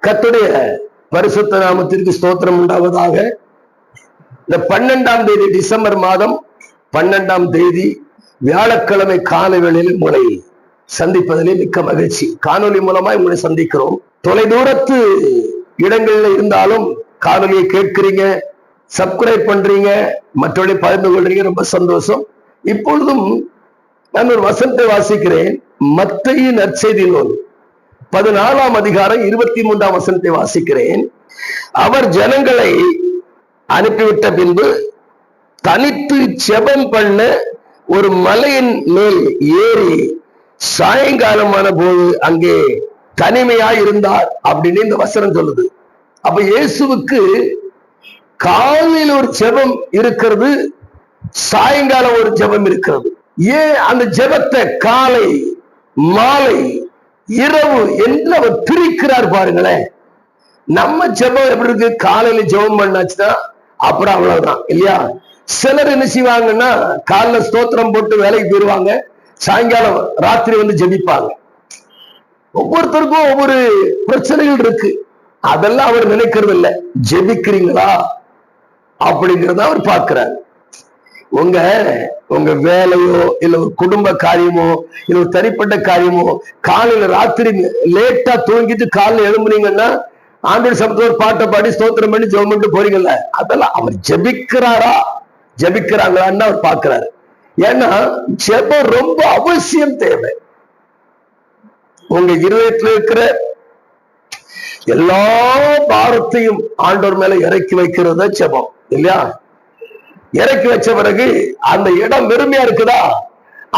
கர்த்தருடைய பரிசுத்த நாமத்திற்கு ஸ்தோத்திரம் உண்டாவதாக. இந்த 12ஆம் தேதி டிசம்பர் மாதம் 12ஆம் தேதி வியாழக்கிழமை காலை வேளையில் உங்களை சந்திப்பதிலே மிக்க மகிழ்ச்சி. காணொலி மூலமா உங்களை சந்திக்கிறோம். தொலைதூரத்து இடங்கள்ல இருந்தாலும் காணொலியை கேட்கிறீங்க, சப்ஸ்கிரைப் பண்றீங்க, மற்றவர்களை பகிர்ந்து கொள்றீங்க, ரொம்ப சந்தோஷம். இப்பொழுதும் நான் ஒரு வசனத்தை வாசிக்கிறேன். மத்தேயு நற்செய்தி நூல் 14ஆம் அதிகாரம் 23ஆம் வசனத்தை வாசிக்கிறேன். அவர் ஜனங்களை அனுப்பிவிட்ட பின்பு தனித்து ஜெபம் பண்ண ஒரு மலையின் மேல் ஏறி சாயங்காலமான போது அங்கே தனிமையாய் இருந்தார் அப்படின்னு இந்த வசனம் சொல்லுது. அப்ப இயேசுவுக்கு காலையில் ஒரு ஜெபம் இருக்கிறது, சாயங்காலம் ஒரு ஜெபம் இருக்கிறது. ஏன் அந்த ஜெபத்தை காலை, மாலை, இரவு என்று அவர் பிரிக்கிறார் பாருங்களேன். நம்ம ஜெபம் எப்படி இருக்கு? காலையில ஜெபம் பண்ணாச்சுன்னா அப்புறம் அவ்வளவுதான் இல்லையா? சிலர் என்ன செய்வாங்கன்னா காலைல ஸ்தோத்திரம் போட்டு வேலைக்கு போயிருவாங்க, சாயங்காலம் ராத்திரி வந்து ஜெபிப்பாங்க. ஒவ்வொருத்தருக்கும் ஒவ்வொரு பிரச்சனைகள் இருக்கு. அதெல்லாம் அவர் நினைக்கிறது இல்லை. ஜெபிக்கிறீங்களா அப்படிங்கிறத அவர் பார்க்கிறார். உங்க வேலையோ இல்ல ஒரு குடும்ப காரியமோ இல்ல ஒரு தனிப்பட்ட காரியமோ காலையில ராத்திரி லேட்டா தூங்கிட்டு காலையில எழும்புனீங்கன்னா ஆண்டவர் சமத்துல ஒரு பாட்டை பாடி ஸ்தோத்திரம் பண்ணி ஜெபம் பண்ணிட்டு போறீங்கல்ல, அதெல்லாம் அவர் ஜெபிக்கிறாரா ஜெபிக்கிறாங்களான்னு அவர் பார்க்கிறாரு. ஏன்னா ஜெபம் ரொம்ப அவசியம், தேவை. உங்க இருதயத்துல இருக்கிற எல்லா பாரத்தையும் ஆண்டவர் மேல இறக்கி வைக்கிறத ஜெபம் இல்லையா? இறக்கி வச்ச பிறகு அந்த இடம் வெறுமையா இருக்குதா,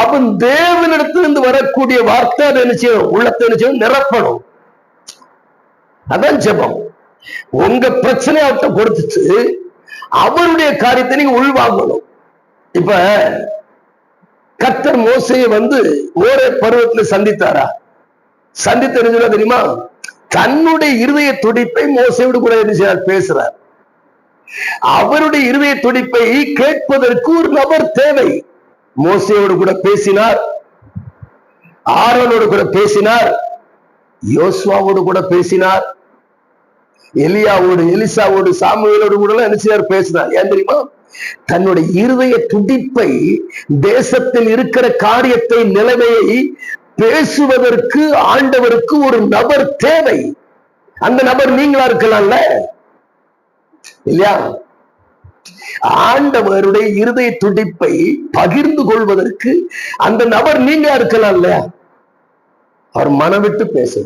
அவன் தேவனிடத்திலிருந்து வரக்கூடிய வார்த்தை நினைச்சோம் உள்ளத்தை நினைச்சோம் நிரப்பணும். அதான் ஜெபம். உங்க பிரச்சனையை அவர்கிட்ட கொடுத்துட்டு அவருடைய காரியத்தை நீங்க உள்வாங்கணும். இப்ப கர்த்தர் மோசேயை வந்து ஒரே பருவத்துல சந்தித்தாரா? சந்தித்த தெரியுமா? தன்னுடைய இருதய துடிப்பை மோசையோடு கூட என்ன செய்றார்? பேசுறார். அவருடைய இருதய துடிப்பை கேட்பதற்கு ஒரு நபர் தேவை. மோசேயோடு கூட பேசினார், ஆரோனோடு கூட பேசினார், யோசுவாவோடு கூட பேசினார், எலியாவோடு, எலிசாவோடு, சாமுவேலோடு கூட நினைச்சார் பேசினார். ஏன் தெரியுமா? தன்னுடைய இருதய துடிப்பை, தேசத்தில் இருக்கிற காரியத்தை, நிலைமையை பேசுவதற்கு ஆண்டவருக்கு ஒரு நபர் தேவை. அந்த நபர் நீங்களா இருக்கலாம்ல இல்லையா? ஆண்டவருடைய இருதய துடிப்பை பகிர்ந்து கொள்வதற்கு அந்த நபர் நீங்களா இருக்கலாம் இல்லையா? அவர் மனம் விட்டு பேச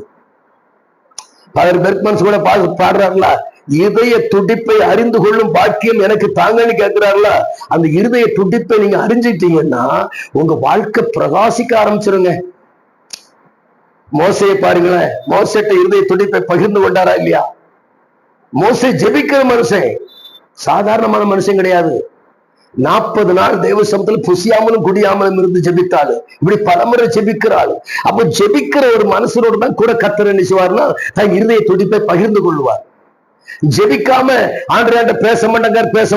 கூட பாடுறாங்களா? இதய துடிப்பை அறிந்து கொள்ளும் பாக்கியம் எனக்கு தாங்கன்னு கேட்கிறாங்களா? அந்த இருதய துடிப்பை நீங்க அறிஞ்சிட்டீங்கன்னா உங்க வாழ்க்கை பிரகாசிக்க ஆரம்பிச்சிருங்க. மோசையை பாருங்களேன். மோசேட்ட இருதய துடிப்பை பகிர்ந்து கொண்டாரா இல்லையா? மோசே ஜெபிக்கிற மனுஷன், சாதாரணமான மனுஷன் கிடையாது. 40 நாள் தேவ சமூகத்துல புசியாமலும் குடியாமலும் இருந்து ஜெபித்தாள். இப்படி பலமுறை ஜெபிக்கிறாள். அப்ப ஜெபிக்கிற ஒரு மனுஷனோடு தான் கூட கர்த்தர் என்ன செய்வார்னா தன் இருதய துடிப்பை பகிர்ந்து கொள்வார். ஜெபிக்காம ஆண்டவர்கிட்ட பேச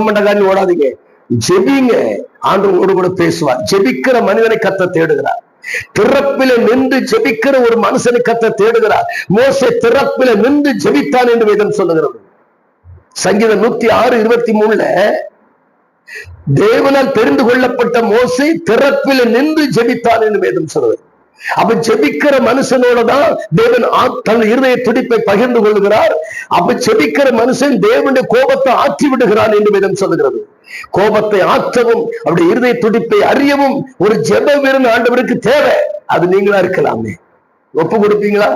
மாட்டாங்கன்னு ஓடாதீங்க. ஜெபிங்க, ஆண்டவரோடு கூட பேசுவார். ஜெபிக்கிற மனிதனை கர்த்தர் தேடுகிறார். திறப்பில நின்று ஜெபிக்கிற ஒரு மனுஷனை கர்த்தர் தேடுகிறார். மோசே திறப்பில நின்று ஜெபித்தான் என்று வேதம் சொல்லுகிறது. சங்கீதம் 106:23 தேவனால் தெரிந்து கொள்ளப்பட்ட மோசே திறப்பில நின்று ஜெபித்தான் என்று வேதம் சொல்லுகிறது. அப்ப ஜெபிக்கிற மனுஷனோட தான் தேவன் தன் இருதய துடிப்பை பகிர்ந்து கொள்கிறார். அப்ப ஜெபிக்கிற மனுஷன் தேவனுடைய கோபத்தை ஆற்றி விடுகிறான் என்று வேதம் சொல்லுகிறது. கோபத்தை ஆற்றவும் அவருடைய இருதய துடிப்பை அறியவும் ஒரு ஜெப வீரன் ஆண்டவருக்கு தேவை. அது நீங்களா இருக்கலாமே. ஒப்பு கொடுப்பீங்களா?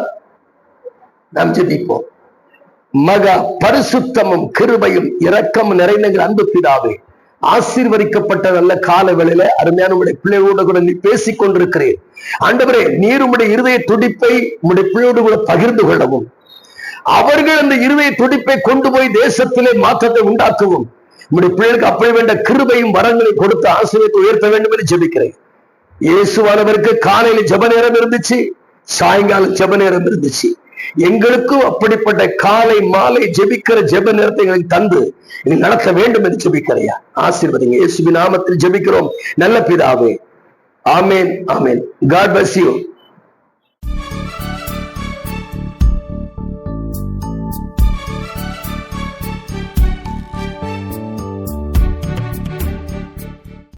நாம் ஜெபிப்போம். மகா பரிசுத்தமும் கிருபையும் இரக்கமும் நிறைந்த அன்பு பிதாவே, ஆசீர்வதிக்கப்பட்ட நல்ல கால வேளையில அருமையான உங்களுடைய பிள்ளைகளோடு கூட நீ பேசிக் கொண்டிருக்கிறேன். ஆண்டவரே, நீர் உங்களுடைய இருதய துடிப்பை உங்களுடைய பிள்ளையோடு கூட பகிர்ந்து கொள்ளவும், அவர்கள் அந்த இருதய துடிப்பை கொண்டு போய் தேசத்திலே மாற்றத்தை உண்டாக்கவும் உங்களுடைய பிள்ளைகளுக்கு அப்படி வேண்ட கிருபையும் வரங்களை கொடுத்து ஆசீர்வாதத்தை உயர்த்த வேண்டும் என்று ஜெபிக்கிறேன். இயேசுவானவருக்கு காலையில ஜெப நேரம் இருந்துச்சு, சாயங்காலம் ஜெப நேரம் இருந்துச்சு. எங்களுக்கும் அப்படிப்பட்ட காலை மாலை ஜெபிக்கிற ஜெப நேரத்தை எங்களுக்கு தந்து நீ நடத்த வேண்டும் என்று ஜெபிக்கிறையா? ஆசீர்வதிங்க. இயேசுவின் நாமத்தில் ஜெபிக்கிறோம் நல்ல பிதாவே. ஆமேன், ஆமேன். God bless you.